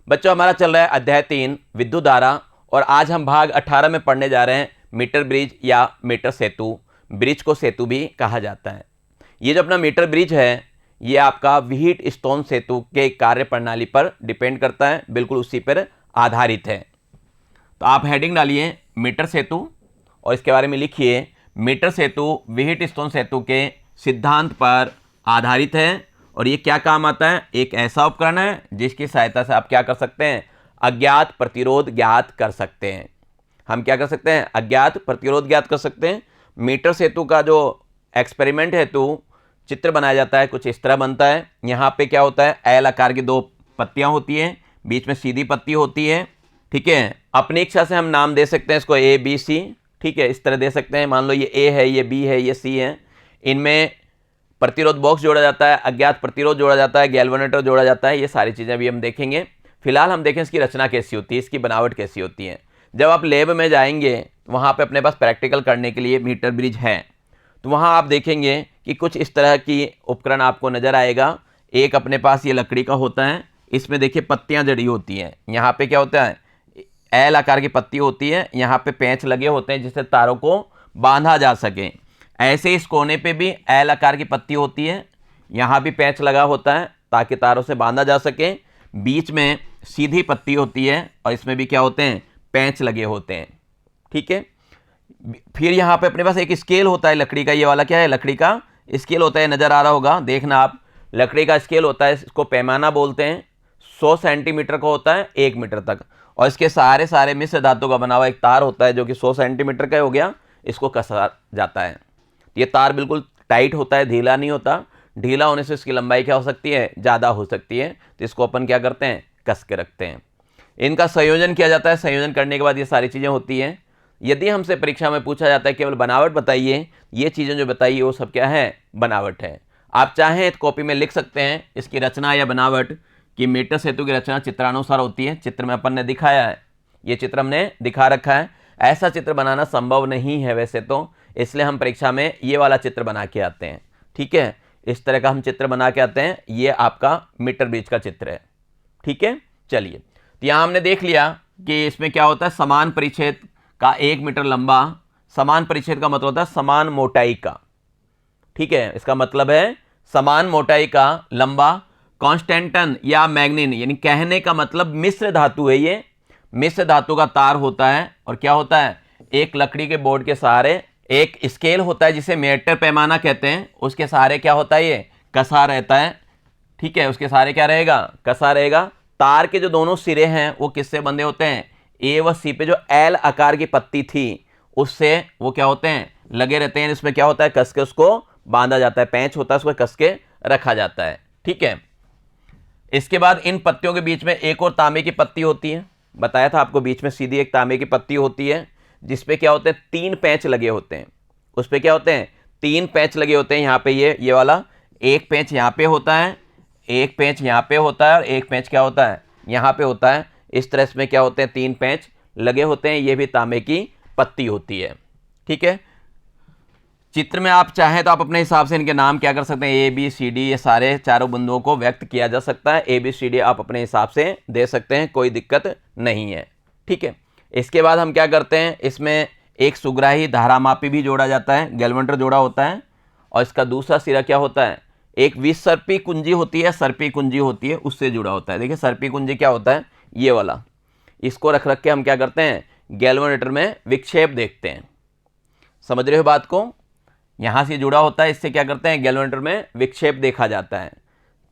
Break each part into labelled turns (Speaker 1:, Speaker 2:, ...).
Speaker 1: बच्चों हमारा चल रहा है अध्याय 3 विद्युत धारा, और आज हम भाग 18 में पढ़ने जा रहे हैं मीटर ब्रिज या मीटर सेतु। ब्रिज को सेतु भी कहा जाता है। ये जो अपना मीटर ब्रिज है ये आपका व्हीट स्टोन सेतु के कार्य प्रणाली पर डिपेंड करता है, बिल्कुल उसी पर आधारित है। तो आप हेडिंग डालिए मीटर सेतु और इसके बारे में लिखिए मीटर सेतु व्हीट स्टोन सेतु के सिद्धांत पर आधारित है। और ये क्या काम आता है, एक ऐसा उपकरण है जिसकी सहायता से आप क्या कर सकते हैं, अज्ञात प्रतिरोध ज्ञात कर सकते हैं। हम क्या कर सकते हैं, अज्ञात प्रतिरोध ज्ञात कर सकते हैं। मीटर सेतु का जो एक्सपेरिमेंट हेतु चित्र बनाया जाता है कुछ इस तरह बनता है। यहाँ पे क्या होता है, एल आकार की दो पत्तियाँ होती हैं, बीच में सीधी पत्ती होती है। ठीक है, अपनी इच्छा से हम नाम दे सकते हैं इसको ए बी सी। ठीक है, इस तरह दे सकते हैं। मान लो ये ए है, ये बी है, ये सी है। इनमें प्रतिरोध बॉक्स जोड़ा जाता है, अज्ञात प्रतिरोध जोड़ा जाता है, गैल्वेनोमीटर जोड़ा जाता है। ये सारी चीज़ें अभी हम देखेंगे। फिलहाल हम देखें इसकी रचना कैसी होती है, इसकी बनावट कैसी होती है। जब आप लैब में जाएंगे वहाँ पे अपने पास प्रैक्टिकल करने के लिए मीटर ब्रिज है, तो वहाँ आप देखेंगे कि कुछ इस तरह की उपकरण आपको नज़र आएगा। एक अपने पास ये लकड़ी का होता है, इसमें देखिए पत्तियाँ जड़ी होती हैं। यहाँ पे क्या होता है, एल आकार की पत्ती होती है, यहाँ पे पेंच लगे होते हैं जिससे तारों को बांधा जा सके। ऐसे इस कोने पे भी एल आकार की पत्ती होती है, यहाँ भी पेंच लगा होता है ताकि तारों से बांधा जा सके। बीच में सीधी पत्ती होती है और इसमें भी क्या होते हैं, पेंच लगे होते हैं। ठीक है, फिर यहाँ पे अपने पास एक स्केल होता है लकड़ी का। ये वाला क्या है, लकड़ी का स्केल होता है, नज़र आ रहा होगा, देखना आप। लकड़ी का स्केल होता है, इसको पैमाना बोलते हैं। 100 सेंटीमीटर का होता है 1 मीटर तक, और इसके सारे मिश्र धातु का बना हुआ एक तार होता है जो कि 100 सेंटीमीटर का हो गया। इसको कसा जाता है। ये तार बिल्कुल टाइट होता है, ढीला नहीं होता। ढीला होने से इसकी लंबाई क्या हो सकती है, ज़्यादा हो सकती है। तो इसको अपन क्या करते हैं, कस के रखते हैं। इनका संयोजन किया जाता है। संयोजन करने के बाद ये सारी चीज़ें होती हैं। यदि हमसे परीक्षा में पूछा जाता है केवल बनावट बताइए, ये चीज़ें जो बताइए वो सब क्या है, बनावट है। आप चाहें तो कॉपी में लिख सकते हैं इसकी रचना या बनावट, कि मीटर सेतु की रचना चित्रानुसार होती है। चित्र में अपन ने दिखाया है, ये चित्र हमने दिखा रखा है। ऐसा चित्र बनाना संभव नहीं है वैसे तो, इसलिए हम परीक्षा में ये वाला चित्र बना के आते हैं। ठीक है, इस तरह का हम चित्र बना के आते हैं। ये आपका मीटर ब्रिज का चित्र है। ठीक है, चलिए, तो यहाँ हमने देख लिया कि इसमें क्या होता है, समान परिच्छेद का 1 मीटर लंबा। समान परिच्छेद का मतलब होता है समान मोटाई का। ठीक है, इसका मतलब है समान मोटाई का लंबा। कॉन्स्टेंटन या मैग्नीन, यानी कहने का मतलब मिश्र धातु है। ये मिश्र धातु का तार होता है, और क्या होता है, एक लकड़ी के बोर्ड के सहारे एक स्केल होता है जिसे मीटर पैमाना कहते हैं, उसके सहारे क्या होता है, ये कसा रहता है। ठीक है, उसके सहारे क्या रहेगा, कसा रहेगा। तार के जो दोनों सिरे हैं वो किससे बंधे होते हैं, ए व सी पे जो एल आकार की पत्ती थी उससे वो क्या होते हैं, लगे रहते हैं। इसमें क्या होता है, कस के उसको बांधा जाता है, पेंच होता है, उसको कस के रखा जाता है। ठीक है, इसके बाद इन पत्तियों के बीच में एक और तांबे की पत्ती होती है। बताया था आपको, बीच में सीधी एक तांबे की पत्ती होती है जिसपे क्या होते हैं, 3 पेंच लगे होते हैं। उस पे क्या होते हैं, 3 पेंच लगे होते हैं। यहाँ पे ये वाला एक पेंच यहाँ पे होता है, एक पेंच यहाँ पे होता है, और एक पेंच क्या होता है, यहाँ पे होता है। इस तरह इसमें क्या होते हैं, 3 पेंच लगे होते हैं। ये भी तांबे की पत्ती होती है। ठीक है, चित्र में आप चाहें तो आप अपने हिसाब से इनके नाम क्या कर सकते हैं, ए बी सी डी, ये सारे चारों बिंदुओं को व्यक्त किया जा सकता है। ए बी सी डी आप अपने हिसाब से दे सकते हैं, कोई दिक्कत नहीं है। ठीक है, इसके बाद हम क्या करते हैं, इसमें एक सुग्राही धारामापी भी जोड़ा जाता है, गैल्वेनोमीटर जोड़ा होता है। और इसका दूसरा सिरा क्या होता है, एक विसर्पी कुंजी होती है, सर्पी कुंजी होती है, उससे जुड़ा होता है। देखिए सर्पी कुंजी क्या होता है, ये वाला। इसको रख के हम क्या करते हैं, गैल्वेनोमीटर में विक्षेप देखते हैं। समझ रहे हो बात को, यहाँ से जुड़ा होता है, इससे क्या करते हैं, गैल्वेनोमीटर में विक्षेप देखा जाता है।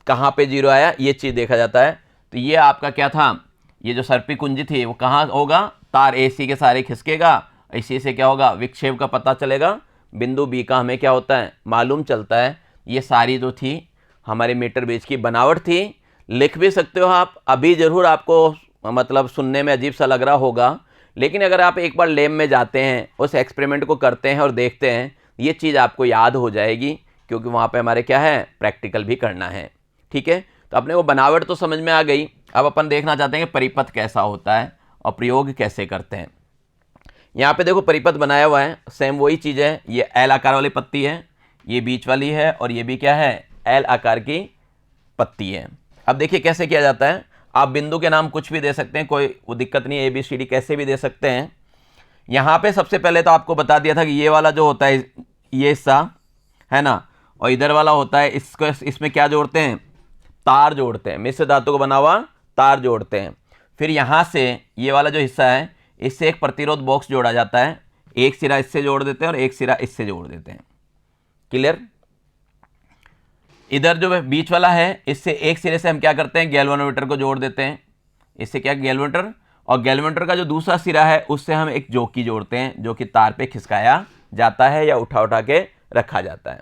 Speaker 1: कहाँ पे जीरो आया ये चीज़ देखा जाता है। तो ये आपका क्या था, ये जो सर्पी कुंजी थी वो कहाँ होगा, तार ए सी के सारे खिसकेगा, इसी से क्या होगा, विक्षेप का पता चलेगा। बिंदु बी का हमें क्या होता है, मालूम चलता है। ये सारी जो थी हमारे मीटर ब्रिज की बनावट थी। लिख भी सकते हो आप, अभी ज़रूर आपको मतलब सुनने में अजीब सा लग रहा होगा, लेकिन अगर आप एक बार लैब में जाते हैं, उस एक्सपेरिमेंट को करते हैं और देखते हैं, ये चीज़ आपको याद हो जाएगी, क्योंकि वहाँ पे हमारे क्या है, प्रैक्टिकल भी करना है। ठीक है, तो अपने को बनावट तो समझ में आ गई। अब अपन देखना चाहते हैं कि परिपथ कैसा होता है और प्रयोग कैसे करते हैं। यहाँ पे देखो परिपथ बनाया हुआ है, सेम वही चीज़ है। ये एल आकार वाली पत्ती है, ये बीच वाली है, और ये भी क्या है, एल आकार की पत्ती है। अब देखिए कैसे किया जाता है। आप बिंदु के नाम कुछ भी दे सकते हैं, कोई वो दिक्कत नहीं है, ABCD कैसे भी दे सकते हैं। यहाँ पे सबसे पहले तो आपको बता दिया था कि ये वाला जो होता है ये हिस्सा है ना, और इधर वाला होता है, इसको इसमें क्या जोड़ते हैं, तार जोड़ते हैं, मिश्र धातु को बना हुआ तार जोड़ते हैं। फिर यहाँ से ये वाला जो हिस्सा है इससे एक प्रतिरोध बॉक्स जोड़ा जाता है, एक सिरा इससे जोड़ देते हैं और एक सिरा इससे जोड़ देते हैं। क्लियर। इधर जो बीच वाला है इससे एक सिरे से हम क्या करते हैं, गैल्वेनोमीटर को जोड़ देते हैं, इससे क्या गैल्वेनोमीटर, और गैल्वेनोमीटर का जो दूसरा सिरा है उससे हम एक जोकी जोड़ते हैं जो कि तार पे खिसकाया जाता है या उठा उठा के रखा जाता है।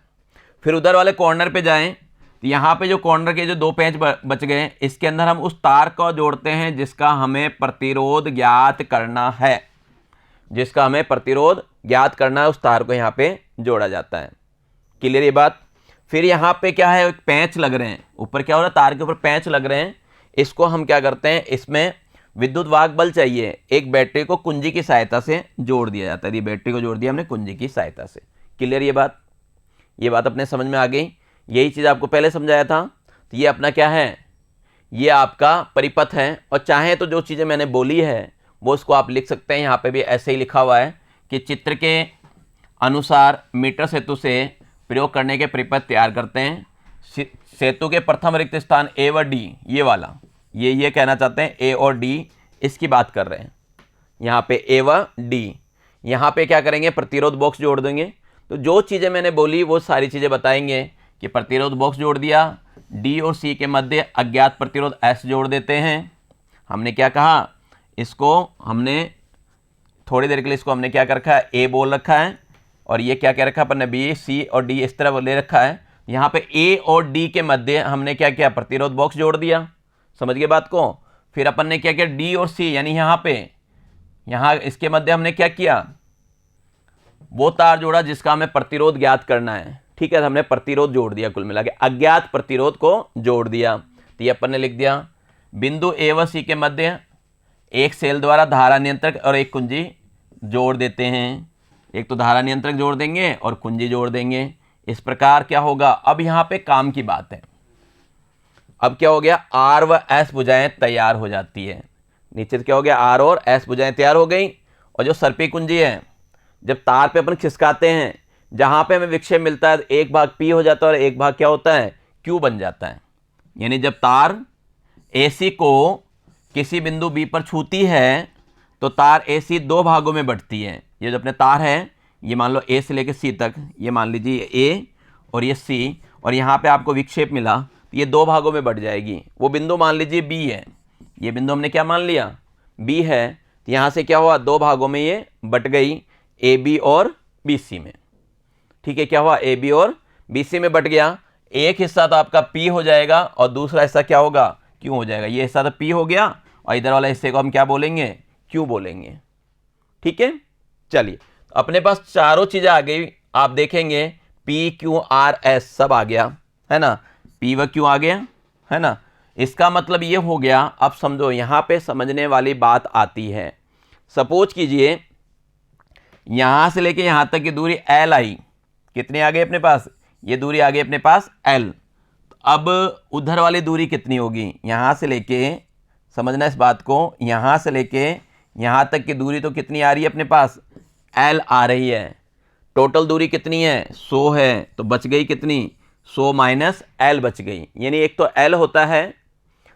Speaker 1: फिर उधर वाले कॉर्नर पे जाएं तो यहाँ पे जो कॉर्नर के जो 2 पेंच बच गए इसके अंदर हम उस तार को जोड़ते हैं जिसका हमें प्रतिरोध ज्ञात करना है, जिसका हमें प्रतिरोध ज्ञात करना है, उस तार को यहाँ पे जोड़ा जाता है। क्लियर ये बात। फिर यहाँ पे क्या है, एक पेंच लग रहे हैं, ऊपर क्या हो रहा है, तार के ऊपर पेंच लग रहे हैं, इसको हम क्या करते हैं, इसमें विद्युत वाहक बल चाहिए, एक बैटरी को कुंजी की सहायता से जोड़ दिया जाता है। ये बैटरी को जोड़ दिया हमने कुंजी की सहायता से। क्लियर ये बात अपने समझ में आ गई। यही चीज़ आपको पहले समझाया था। तो ये अपना क्या है, ये आपका परिपथ है, और चाहे तो जो चीज़ें मैंने बोली है वो उसको आप लिख सकते हैं। यहाँ पे भी ऐसे ही लिखा हुआ है कि चित्र के अनुसार मीटर सेतु से प्रयोग करने के परिपथ तैयार करते हैं। सेतु के प्रथम रिक्त स्थान ए व डी, ये वाला ये कहना चाहते हैं, ए और डी इसकी बात कर रहे हैं यहाँ पे, ए व डी। यहाँ पे क्या करेंगे, प्रतिरोध बॉक्स जोड़ देंगे। तो जो चीज़ें मैंने बोली वो सारी चीज़ें बताएंगे कि प्रतिरोध बॉक्स जोड़ दिया, डी और सी के मध्य अज्ञात प्रतिरोध एस जोड़ देते हैं। हमने क्या कहा, इसको हमने थोड़ी देर के लिए इसको हमने क्या कर रखा है, ए बोल रखा है, और ये क्या कह रखा है अपन ने, बी सी और डी इस तरह ले रखा है। यहाँ पे ए और डी के मध्य हमने क्या किया, प्रतिरोध बॉक्स जोड़ दिया। समझ गए बात को। फिर अपन ने क्या किया, डी और सी यानी यहाँ इसके मध्य हमने क्या किया, वो तार जोड़ा जिसका हमें प्रतिरोध ज्ञात करना है। ठीक है, तो हमने प्रतिरोध जोड़ दिया, कुल मिला के अज्ञात प्रतिरोध को जोड़ दिया। तो ये अपन ने लिख दिया, बिंदु ए व सी के मध्य एक सेल द्वारा धारा नियंत्रक और एक कुंजी जोड़ देते हैं। एक तो धारा नियंत्रक जोड़ देंगे और कुंजी जोड़ देंगे। इस प्रकार क्या होगा, अब यहाँ पे काम की बात है। अब क्या हो गया, आर व एस भुजाएं तैयार हो जाती है। नीचे से क्या हो गया, आर और एस भुजाएं तैयार हो गई। और जो सर्पी कुंजी है, जब तार पे अपन खिसकाते हैं, जहाँ पे हमें विक्षेप मिलता है, एक भाग पी हो जाता है और एक भाग क्या होता है, क्यू बन जाता है। यानी जब तार AC को किसी बिंदु B पर छूती है तो तार AC 2 भागों में बंटती है। ये जो अपने तार है, ये मान लो A से लेकर C तक, ये मान लीजिए A और ये C, और यहाँ पे आपको विक्षेप मिला तो ये 2 भागों में बंट जाएगी। वो बिंदु मान लीजिए B है, ये बिंदु हमने क्या मान लिया, B है। तो यहाँ से क्या हुआ, 2 भागों में ये बट गई, AB और BC में। ठीक है, क्या हुआ, AB और BC में बट गया। एक हिस्सा तो आपका P हो जाएगा और दूसरा हिस्सा क्या होगा, Q हो जाएगा। ये हिस्सा तो P हो गया और इधर वाला हिस्से को हम क्या बोलेंगे, Q बोलेंगे। ठीक है, चलिए अपने पास चारों चीजें आ गई। आप देखेंगे P Q R S सब आ गया है ना, P व Q आ गया है ना। इसका मतलब ये हो गया, अब समझो यहाँ पे समझने वाली बात आती है। सपोज कीजिए यहाँ से लेके यहाँ तक की दूरी L आई, कितनी आ गई अपने पास, ये दूरी आ गई अपने पास L। अब उधर वाली दूरी कितनी होगी, यहाँ से लेके, समझना इस बात को, यहाँ से लेके यहाँ तक की दूरी तो कितनी आ रही है अपने पास, L आ रही है। टोटल दूरी कितनी है, 100 है, तो बच गई कितनी, 100 माइनस L बच गई। यानी एक तो L होता है,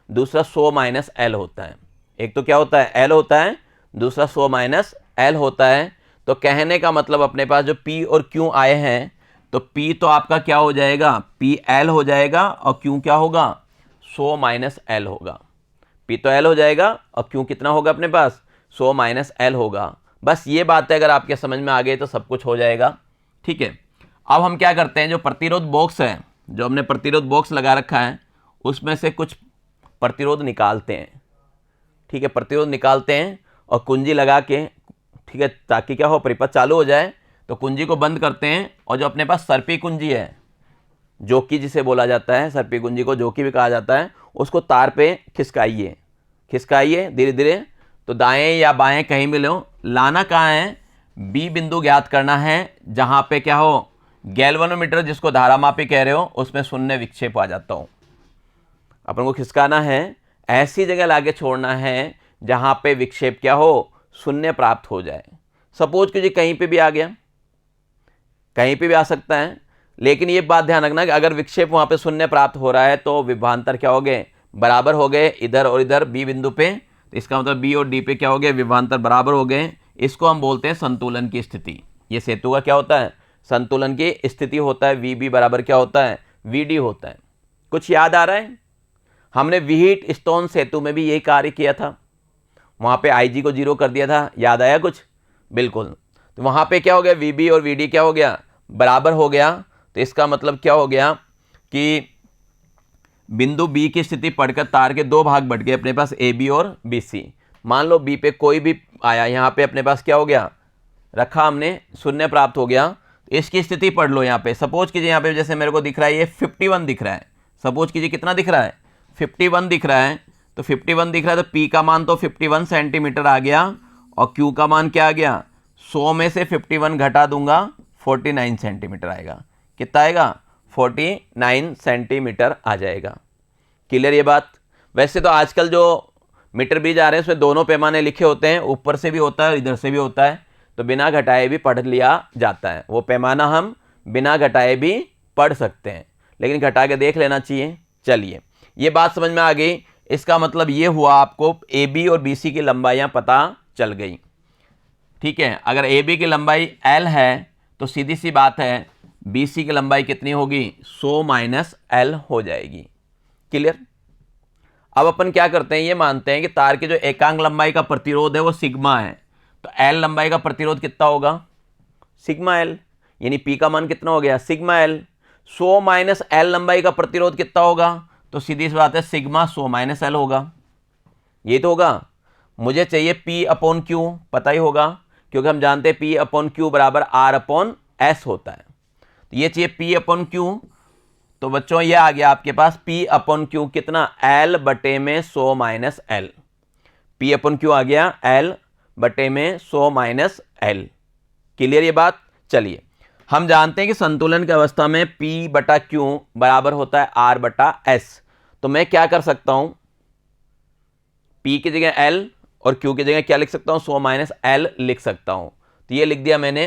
Speaker 1: दूसरा 100 माइनस L होता है। एक तो क्या होता है, L होता है, दूसरा 100 माइनस L होता है। तो कहने का मतलब अपने पास जो P और Q आए हैं, तो P तो आपका क्या हो जाएगा, PL हो जाएगा, और Q क्या होगा, 100 माइनस L होगा। P तो L हो जाएगा और Q कितना होगा अपने पास, 100 माइनस L होगा। बस ये बात है, अगर आपके समझ में आ गई तो सब कुछ हो जाएगा। ठीक है, अब हम क्या करते हैं, जो प्रतिरोध बॉक्स है, जो हमने प्रतिरोध बॉक्स लगा रखा है, उसमें से कुछ प्रतिरोध निकालते हैं। ठीक है, प्रतिरोध निकालते हैं और कुंजी लगा के, ठीक है, ताकि क्या हो, परिपथ चालू हो जाए। तो कुंजी को बंद करते हैं, और जो अपने पास सर्पी कुंजी है, जोकी जिसे बोला जाता है, सर्पी कुंजी को जोकी भी कहा जाता है, उसको तार पे खिसकाइए धीरे धीरे। तो दाएं या बाएं कहीं भी लो, लाना कहाँ है, बी बिंदु ज्ञात करना है, जहां पे क्या हो, गैल्वेनोमीटर जिसको धारा मापी कह रहे हो, उसमें शून्य विक्षेप आ जाता हो। अपन को खिसकाना है ऐसी जगह लाके छोड़ना है जहां पे विक्षेप क्या हो, शून्य प्राप्त हो जाए। सपोज कीजिए कहीं पे भी आ गया, कहीं पे भी आ सकता है, लेकिन ये बात ध्यान रखना कि अगर विक्षेप वहां पे शून्य प्राप्त हो रहा है तो विभवांतर क्या हो गए, बराबर हो गए, इधर और इधर बी बिंदु पे। तो इसका मतलब बी और डी पे क्या हो गए, विभवांतर बराबर हो गए। इसको हम बोलते हैं संतुलन की स्थिति। ये सेतु का क्या होता है, संतुलन की स्थिति होता है। वी बी बराबर क्या होता है, वी डी होता है। कुछ याद आ रहा है? हमने व्हीट स्टोन सेतु में भी यही कार्य किया था, वहां पे आई जी को 0 कर दिया था, याद आया कुछ? बिल्कुल। तो वहां पे क्या हो गया, वी बी और वी डी क्या हो गया, बराबर हो गया। तो इसका मतलब क्या हो गया कि बिंदु बी की स्थिति पढ़कर तार के दो भाग बढ़ गए अपने पास, ए बी और बी सी। मान लो बी पे कोई भी आया, यहाँ पे अपने पास क्या हो गया, रखा हमने, शून्य प्राप्त हो गया। इसकी स्थिति पढ़ लो यहाँ पे। सपोज कीजिए यहाँ पे जैसे मेरे को दिख रहा है ये 51 दिख रहा है। सपोज कीजिए कितना दिख रहा है, 51 दिख रहा है। तो 51 दिख रहा है तो पी का मान तो 51 सेंटीमीटर आ गया, और क्यू का मान क्या आ गया, 100 में से 51 घटा दूंगा 49 सेंटीमीटर आएगा। कितना आएगा, 49 सेंटीमीटर आ जाएगा। क्लियर ये बात? वैसे तो आजकल जो मीटर ब्रिज आ रहे हैं उसमें दोनों पैमाने लिखे होते हैं, ऊपर से भी होता है और इधर से भी होता है, तो बिना घटाए भी पढ़ लिया जाता है। वो पैमाना हम बिना घटाए भी पढ़ सकते हैं, लेकिन घटा के देख लेना चाहिए। चलिए, ये बात समझ में आ गई। इसका मतलब ये हुआ आपको ए बी और बी सी की लंबाइयाँ पता चल गई। ठीक है, अगर ए बी की लंबाई L है तो सीधी सी बात है बी सी की लंबाई कितनी होगी, 100 माइनस L हो जाएगी। क्लियर? अब अपन क्या करते हैं, ये मानते हैं कि तार की जो एकांक लंबाई का प्रतिरोध है वो सिग्मा है, तो L लंबाई का प्रतिरोध कितना होगा, सिग्मा L, यानी P का मान कितना हो गया, सिग्मा L। 100 माइनस L लंबाई का प्रतिरोध कितना होगा, तो सीधी सी बात है सिग्मा 100 माइनस L होगा। ये तो होगा। मुझे चाहिए P अपॉन Q, पता ही होगा क्योंकि हम जानते हैं P अपॉन Q बराबर R अपॉन S होता है। तो ये चाहिए P अपॉन Q, तो बच्चों ये आ गया आपके पास P अपॉन Q कितना, L बटे में 100 minus L। P upon Q आ गया L बटे में 100 माइनस L। क्लियर ये बात? चलिए, हम जानते हैं कि संतुलन की अवस्था में P बटा Q बराबर होता है R बटा S। तो मैं क्या कर सकता हूं, P की जगह L और Q की जगह क्या लिख सकता हूं, 100 माइनस L लिख सकता हूं। तो ये लिख दिया मैंने।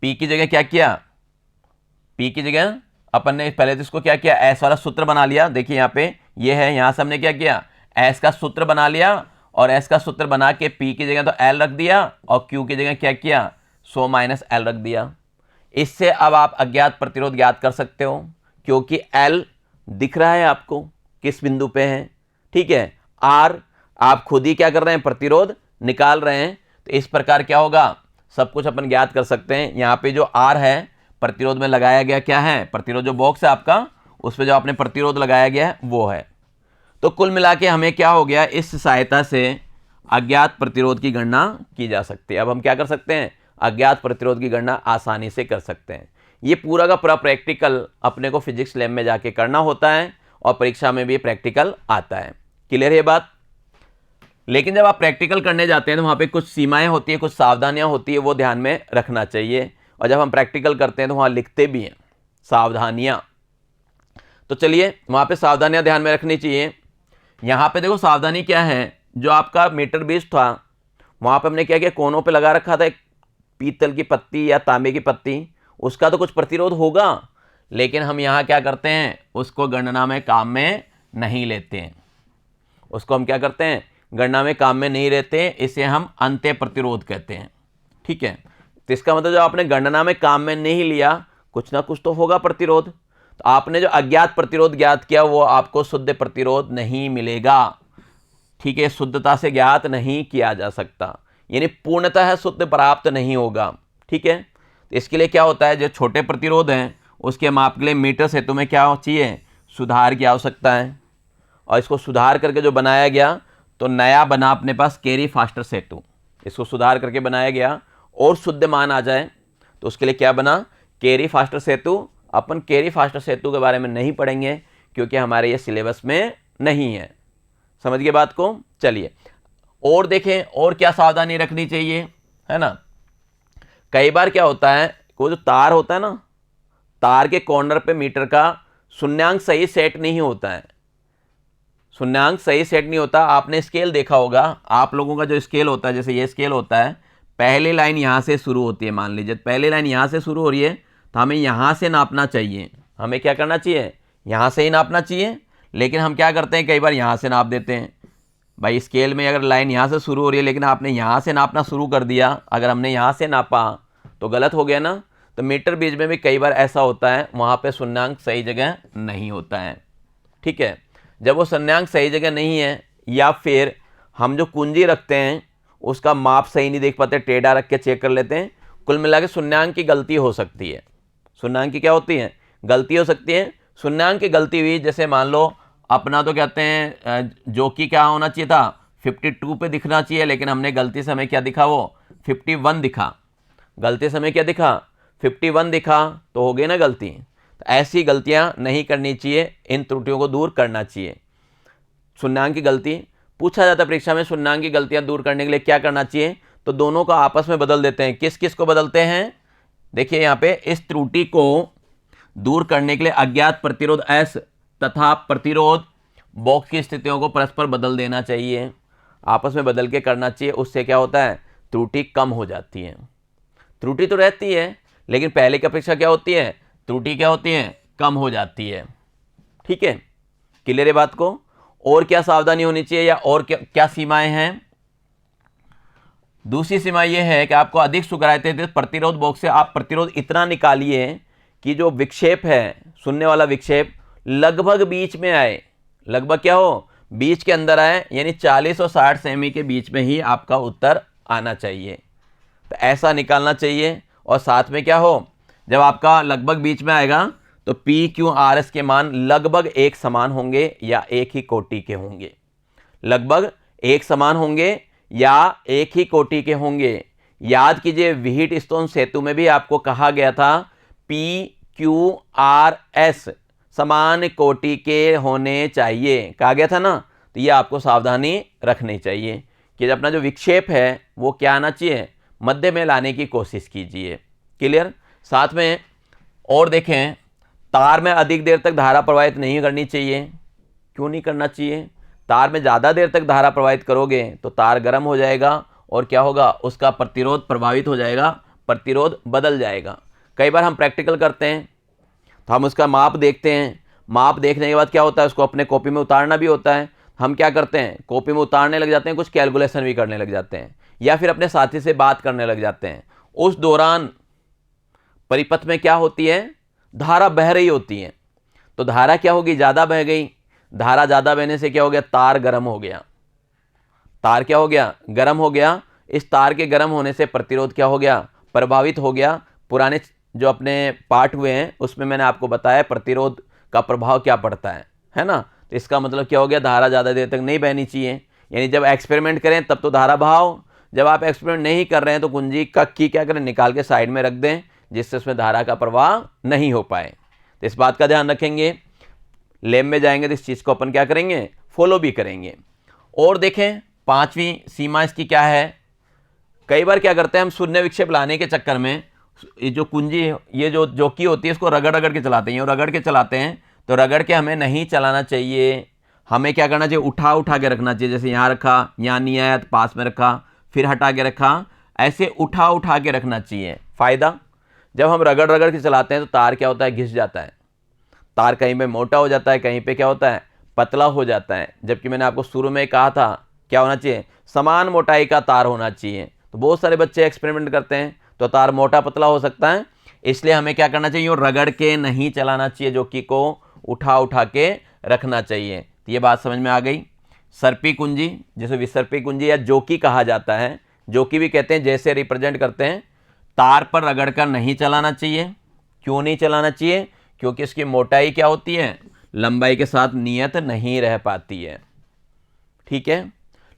Speaker 1: P की जगह क्या किया, P की जगह अपन ने पहले तो इसको क्या किया, S वाला सूत्र बना लिया। देखिए यहाँ पे ये है, यहां से हमने क्या किया, S का सूत्र बना लिया, और S का सूत्र बना के P की जगह तो L रख दिया और Q की जगह क्या किया, 100 माइनस L रख दिया। इससे अब आप अज्ञात प्रतिरोध ज्ञात कर सकते हो, क्योंकि L दिख रहा है आपको किस बिंदु पे है। ठीक है, R आप खुद ही क्या कर रहे हैं, प्रतिरोध निकाल रहे हैं। तो इस प्रकार क्या होगा, सब कुछ अपन ज्ञात कर सकते हैं। यहाँ पे जो R है प्रतिरोध में लगाया गया क्या है, प्रतिरोध जो बॉक्स है आपका उस पर जो आपने प्रतिरोध लगाया गया है वो है। तो कुल मिला के हमें क्या हो गया, इस सहायता से अज्ञात प्रतिरोध की गणना की जा सकती है। अब हम क्या कर सकते हैं, अज्ञात प्रतिरोध की गणना आसानी से कर सकते हैं। ये पूरा का पूरा प्रैक्टिकल अपने को फिजिक्स लैब में जाके करना होता है और परीक्षा में भी प्रैक्टिकल आता है। क्लियर है बात? लेकिन जब आप प्रैक्टिकल करने जाते हैं तो वहाँ पे कुछ सीमाएं होती है, कुछ सावधानियां होती है, वो ध्यान में रखना चाहिए। और जब हम प्रैक्टिकल करते हैं तो वहाँ लिखते भी हैं सावधानियां। तो चलिए, वहाँ पे सावधानियां ध्यान में रखनी चाहिए। यहाँ पे देखो सावधानी क्या है, जो आपका मीटर बेस था वहाँ पे हमने क्या किया, कोनों पे लगा रखा था एक पीतल की पत्ती या तांबे की पत्ती, उसका तो कुछ प्रतिरोध होगा, लेकिन हम यहाँ क्या करते हैं, उसको गणना में काम में नहीं लेते हैं। उसको हम क्या करते हैं, गणना में काम में नहीं लेते, इसे हम अंत्य प्रतिरोध कहते हैं। ठीक है, तो इसका मतलब जो आपने गणना में काम में नहीं लिया, कुछ ना कुछ तो होगा प्रतिरोध। तो आपने जो अज्ञात प्रतिरोध ज्ञात किया वो आपको शुद्ध प्रतिरोध नहीं मिलेगा। ठीक है, शुद्धता से ज्ञात नहीं किया जा सकता, यानी पूर्णतः शुद्ध प्राप्त नहीं होगा। ठीक है, तो इसके लिए क्या होता है, जो छोटे प्रतिरोध हैं उसके माप के लिए मीटर सेतु में क्या चाहिए, सुधार की आवश्यकता है। और इसको सुधार करके जो बनाया गया तो नया बना अपने पास कैरी फास्टर सेतु। इसको सुधार करके बनाया गया और शुद्ध मान आ जाए तो उसके लिए क्या बना, कैरी फास्टर सेतु। अपन कैरी फास्टर सेतु के बारे में नहीं पढ़ेंगे क्योंकि हमारे ये सिलेबस में नहीं है। समझ गए बात को? चलिए और देखें और क्या सावधानी रखनी चाहिए, है ना। कई बार क्या होता है, वो जो तार होता है ना, तार के कॉर्नर पे मीटर का शून्यांक सही सेट नहीं होता है। शून्यांक सही सेट नहीं होता। आपने स्केल देखा होगा, आप लोगों का जो स्केल होता है, जैसे ये स्केल होता है, पहली लाइन यहाँ से शुरू होती है। मान लीजिए पहली लाइन यहाँ से शुरू हो रही है, तो हमें यहाँ से नापना चाहिए। हमें क्या करना चाहिए? यहाँ से ही नापना चाहिए। लेकिन हम क्या करते हैं, कई बार यहाँ से नाप देते हैं। भाई स्केल में अगर लाइन यहाँ से शुरू हो रही है लेकिन आपने यहाँ से नापना शुरू कर दिया, अगर हमने यहाँ से नापा तो गलत हो गया ना। तो मीटर ब्रिज में भी कई बार ऐसा होता है, वहाँ पे शून्यांक सही जगह नहीं होता है। ठीक है, जब वो शून्यांक सही जगह नहीं है, या फिर हम जो कुंजी रखते हैं उसका माप सही नहीं देख पाते, टेढ़ा रख के चेक कर लेते हैं, कुल मिला के शून्यांक की गलती हो सकती है। शून्यांक की क्या होती है? गलती हो सकती है। शून्यांक की गलती हुई, जैसे मान लो अपना तो कहते हैं जो कि क्या होना चाहिए था, 52 पे दिखना चाहिए, लेकिन हमने गलती से हमें क्या दिखा, वो 51 दिखा। गलती से हमें क्या दिखा? 51 दिखा, तो हो गई ना गलती। तो ऐसी गलतियां नहीं करनी चाहिए, इन त्रुटियों को दूर करना चाहिए। शून्यांक की गलती पूछा जाता है परीक्षा में, शून्यांक की गलतियां दूर करने के लिए क्या करना चाहिए? तो दोनों को आपस में बदल देते हैं। किस किस को बदलते हैं? देखिए यहाँ पे, इस त्रुटि को दूर करने के लिए अज्ञात प्रतिरोध S तथा प्रतिरोध बॉक्स की स्थितियों को परस्पर बदल देना चाहिए। आपस में बदल के करना चाहिए। उससे क्या होता है? त्रुटि कम हो जाती है। त्रुटि तो रहती है, लेकिन पहले की अपेक्षा क्या होती है? त्रुटि क्या होती है? कम हो जाती है। ठीक है, क्लियर है बात को? और क्या सावधानी होनी चाहिए, या और क्या क्या सीमाएं हैं? दूसरी सीमा यह है कि आपको अधिक सुगरायते प्रतिरोध बॉक्स से आप प्रतिरोध इतना निकालिए कि जो विक्षेप है, सुनने वाला विक्षेप, लगभग बीच में आए। लगभग क्या हो? बीच के अंदर आए, यानी 40 और 60 सेमी के बीच में ही आपका उत्तर आना चाहिए। तो ऐसा निकालना चाहिए। और साथ में क्या हो, जब आपका लगभग बीच में आएगा तो PQRS के मान लगभग एक समान होंगे या एक ही कोटि के होंगे। लगभग एक समान होंगे या एक ही कोटि के होंगे। याद कीजिए, व्हीटस्टोन सेतु में भी आपको कहा गया था PQRS समान कोटि के होने चाहिए, कहा गया था ना। तो ये आपको सावधानी रखनी चाहिए कि अपना जो विक्षेप है वो क्या आना चाहिए, मध्य में लाने की कोशिश कीजिए। क्लियर? साथ में और देखें, तार में अधिक देर तक धारा प्रवाहित नहीं करनी चाहिए। क्यों नहीं करना चाहिए? तार में ज़्यादा देर तक धारा प्रवाहित करोगे तो तार गर्म हो जाएगा और क्या होगा, उसका प्रतिरोध प्रभावित हो जाएगा, प्रतिरोध बदल जाएगा। कई बार हम प्रैक्टिकल करते हैं तो हम उसका माप देखते हैं। माप देखने के बाद क्या होता है, उसको अपने कॉपी में उतारना भी होता है। हम क्या करते हैं, कॉपी में उतारने लग जाते हैं, कुछ कैलकुलेशन भी करने लग जाते हैं, या फिर अपने साथी से बात करने लग जाते हैं। उस दौरान परिपथ में क्या होती है, धारा बह रही होती है। तो धारा क्या होगी, ज़्यादा बह गई। धारा ज़्यादा बहने से क्या हो गया, तार गर्म हो गया। तार क्या हो गया, गर्म हो गया। इस तार के गर्म होने से प्रतिरोध क्या हो गया, प्रभावित हो गया। पुराने जो अपने पाठ हुए हैं उसमें मैंने आपको बताया प्रतिरोध का प्रभाव क्या पड़ता है ना। तो इसका मतलब क्या हो गया, धारा ज़्यादा देर तक नहीं बहनी चाहिए। यानी जब एक्सपेरिमेंट करें तब तो धारा बहाओ, जब आप एक्सपेरिमेंट नहीं कर रहे हैं तो कुंजी का की क्या करें, निकाल के साइड में रख दें, जिससे उसमें धारा का प्रवाह नहीं हो पाए। तो इस बात का ध्यान रखेंगे। लैब में जाएंगे तो इस चीज़ को अपन क्या करेंगे, फॉलो भी करेंगे। और देखें, पांचवी सीमा इसकी क्या है। कई बार क्या करते हैं हम, शून्य विक्षेप लाने के चक्कर में ये जो कुंजी, ये जो जोकी होती है, इसको रगड़ रगड़ के चलाते हैं। और रगड़ के चलाते हैं तो रगड़ के हमें नहीं चलाना चाहिए। हमें क्या करना चाहिए, उठा उठा के रखना चाहिए। जैसे यहाँ रखा, यहाँ नहीं आया तो पास में रखा, फिर हटा के रखा, ऐसे उठा उठा के रखना चाहिए। फ़ायदा, जब हम रगड़ रगड़ के चलाते हैं तो तार क्या होता है, घिस जाता है। तार कहीं पे मोटा हो जाता है, कहीं पे क्या होता है, पतला हो जाता है। जबकि मैंने आपको शुरू में कहा था क्या होना चाहिए, समान मोटाई का तार होना चाहिए। तो बहुत सारे बच्चे एक्सपेरिमेंट करते हैं तो तार मोटा पतला हो सकता है, इसलिए हमें क्या करना चाहिए, रगड़ के नहीं चलाना चाहिए, जो कि को उठा उठा के रखना चाहिए। तो ये बात समझ में आ गई। सर्पी कुंजी, जिसे विसर्पी कुंजी या जोकी कहा जाता है, जोकी भी कहते हैं, जैसे रिप्रेजेंट करते हैं, तार पर रगड़ कर नहीं चलाना चाहिए। क्यों नहीं चलाना चाहिए, क्योंकि इसकी मोटाई क्या होती है, लंबाई के साथ नियत नहीं रह पाती है। ठीक है,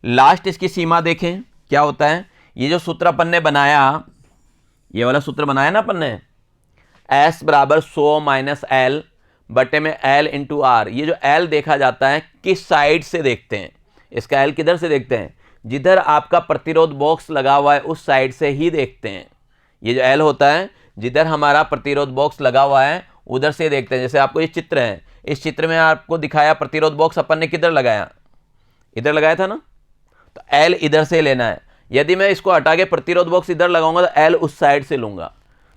Speaker 1: लास्ट इसकी सीमा देखें क्या होता है। ये जो सूत्र अपन ने बनाया, ये वाला सूत्र बनाया ना अपन ने, S बराबर 100 माइनस L बटे में L इंटू R। ये जो L देखा जाता है किस साइड से देखते हैं, इसका L किधर से देखते हैं, जिधर आपका प्रतिरोध बॉक्स लगा हुआ है उस साइड से ही देखते हैं। ये जो L होता है, जिधर हमारा प्रतिरोध बॉक्स लगा हुआ है उधर से देखते हैं। जैसे आपको ये चित्र है, इस चित्र में आपको दिखाया प्रतिरोध बॉक्स अपन ने किधर लगाया, इधर लगाया था ना, तो एल इधर से लेना है। यदि मैं इसको हटा के प्रतिरोध बॉक्स इधर लगाऊंगा तो एल उस साइड से लूंगा,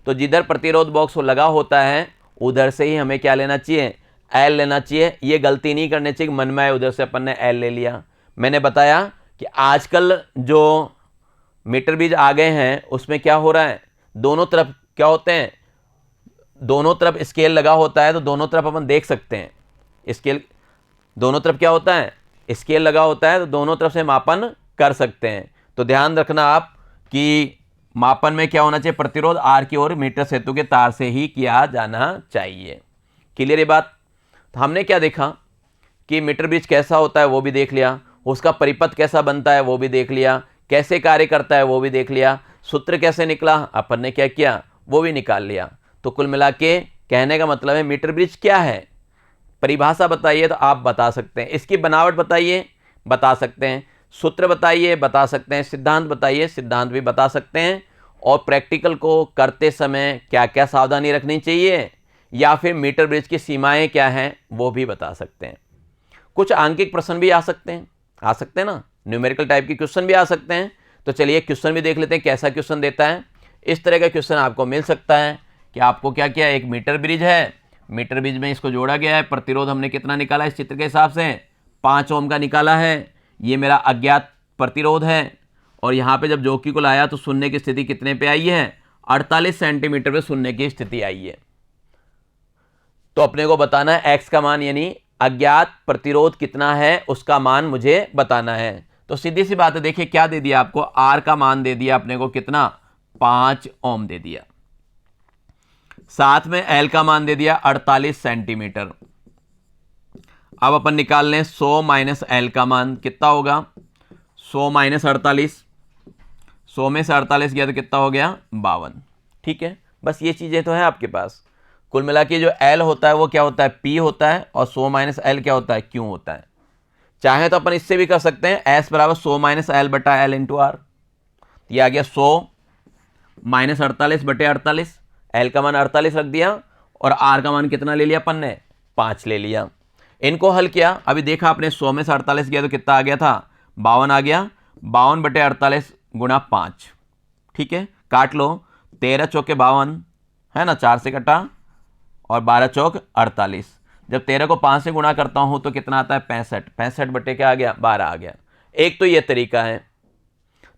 Speaker 1: तो जिधर प्रतिरोध बॉक्स लगा होता है उधर से ही हमें क्या लेना चाहिए, एल लेना चाहिए। ये गलती नहीं करनी चाहिए कि मन में आए उधर से अपन ने एल ले लिया। मैंने बताया कि आजकल जो मीटर ब्रिज आ गए हैं उसमें क्या हो रहा है, दोनों तरफ क्या होते हैं, दोनों तरफ स्केल लगा होता है, तो दोनों तरफ अपन देख सकते हैं स्केल, दोनों तरफ क्या होता है, स्केल लगा होता है, तो दोनों तरफ से मापन कर सकते हैं। तो ध्यान रखना आप कि मापन में क्या होना चाहिए, प्रतिरोध आर की ओर मीटर सेतु के तार से ही किया जाना चाहिए। क्लियर ये बात। तो हमने क्या देखा कि मीटर ब्रिज कैसा होता है वो भी देख लिया, उसका परिपथ कैसा बनता है वो भी देख लिया, कैसे कार्य करता है वो भी देख लिया, सूत्र कैसे निकला अपन ने क्या किया वो भी निकाल लिया। तो कुल मिला के कहने का मतलब है मीटर ब्रिज क्या है, परिभाषा बताइए तो आप बता सकते हैं, इसकी बनावट बताइए बता सकते हैं, सूत्र बताइए बता सकते हैं, सिद्धांत बताइए सिद्धांत भी बता सकते हैं, और प्रैक्टिकल को करते समय क्या क्या सावधानी रखनी चाहिए या फिर मीटर ब्रिज की सीमाएं क्या हैं वो भी बता सकते हैं। कुछ आंकिक प्रश्न भी आ सकते हैं ना, न्यूमेरिकल टाइप के क्वेश्चन भी आ सकते हैं। तो चलिए क्वेश्चन भी देख लेते हैं कैसा क्वेश्चन देता है। इस तरह का क्वेश्चन आपको मिल सकता है कि आपको क्या किया, एक मीटर ब्रिज है, मीटर ब्रिज में इसको जोड़ा गया है, प्रतिरोध हमने कितना निकाला इस चित्र के हिसाब से 5 ओम का निकाला है, ये मेरा अज्ञात प्रतिरोध है, और यहाँ पे जब जोकी को लाया तो शून्य की स्थिति कितने पे आई है, 48 सेंटीमीटर पे शून्य की स्थिति आई है। तो अपने को बताना है एक्स का मान, यानी अज्ञात प्रतिरोध कितना है उसका मान मुझे बताना है। तो सीधी सी बात है, देखिए क्या दे दिया आपको, आर का मान दे दिया अपने को कितना, 5 ओम दे दिया, साथ में एल का मान दे दिया 48 सेंटीमीटर। अब अपन निकाल लें 100 माइनस एल का मान कितना होगा, 100 माइनस 48, 100 में से 48 गया तो कितना हो गया 52। ठीक है, बस ये चीजें तो है आपके पास। कुल मिला के जो एल होता है वो क्या होता है, पी होता है, और 100 माइनस एल क्या होता है, क्यू होता है। चाहे तो अपन इससे भी कर सकते हैं, एस बराबर 100 माइनस एल बटा एल इंटू आर। ये आ गया 100 माइनस 48 बटे 48, एल का मान 48 रख दिया और आर का मान कितना ले लिया अपन ने, 5 ले लिया। इनको हल किया, अभी देखा आपने 100 में से 48 गया तो कितना आ गया था, 52 आ गया, 52 बटे 48 गुणा 5। ठीक है, काट लो, 13 चौके 52 है ना, 4 से कटा, और 12 चौक 48। जब 13 को 5 से गुणा करता हूं तो कितना आता है 65, 65 बटे क्या आ गया 12 आ गया। एक तो ये तरीका है।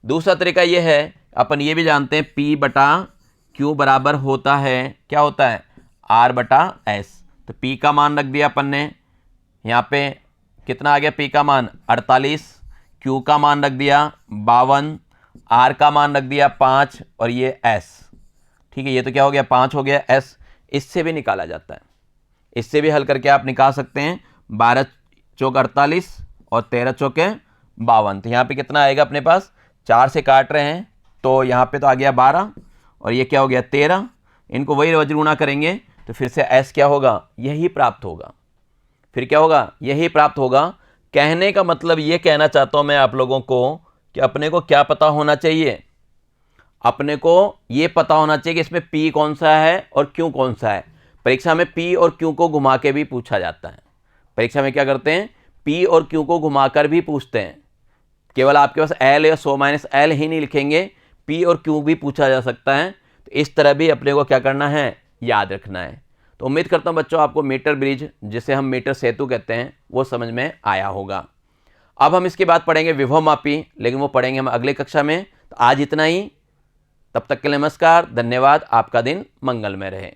Speaker 1: दूसरा तरीका ये है, अपन ये भी जानते हैं P बटा Q बराबर होता है, क्या होता है, R बटा S। तो P का मान रख दिया अपन ने, यहाँ पे कितना आ गया P का मान 48, Q का मान रख दिया 52, R का मान रख दिया 5, और ये S। ठीक है, ये तो क्या हो गया 5 हो गया S। इससे भी निकाला जाता है, इससे भी हल करके आप निकाल सकते हैं, 12 चौक 48 और 13 चौके 52। तो यहाँ पे कितना आएगा अपने पास, 4 से काट रहे हैं तो यहाँ पे तो आ गया 12, और ये क्या हो गया 13। इनको वही वज्रगुणा करेंगे तो फिर से S क्या होगा, यही प्राप्त होगा। फिर क्या होगा, यही प्राप्त होगा। कहने का मतलब ये कहना चाहता हूँ मैं आप लोगों को कि अपने को क्या पता होना चाहिए, अपने को ये पता होना चाहिए कि इसमें P कौन सा है और Q कौन सा है। परीक्षा में P और Q को घुमा के भी पूछा जाता है। परीक्षा में क्या करते हैं, P और Q को घुमाकर भी पूछते हैं। केवल आपके पास L या 100 माइनस एल ही नहीं लिखेंगे, P और Q भी पूछा जा सकता है। तो इस तरह भी अपने को क्या करना है, याद रखना है। तो उम्मीद करता हूँ बच्चों आपको मीटर ब्रिज, जिसे हम मीटर सेतु कहते हैं, वो समझ में आया होगा। अब हम इसके बाद पढ़ेंगे विभव मापी, लेकिन वो पढ़ेंगे हम अगले कक्षा में। तो आज इतना ही, तब तक के लिए नमस्कार, धन्यवाद, आपका दिन मंगलमय रहे।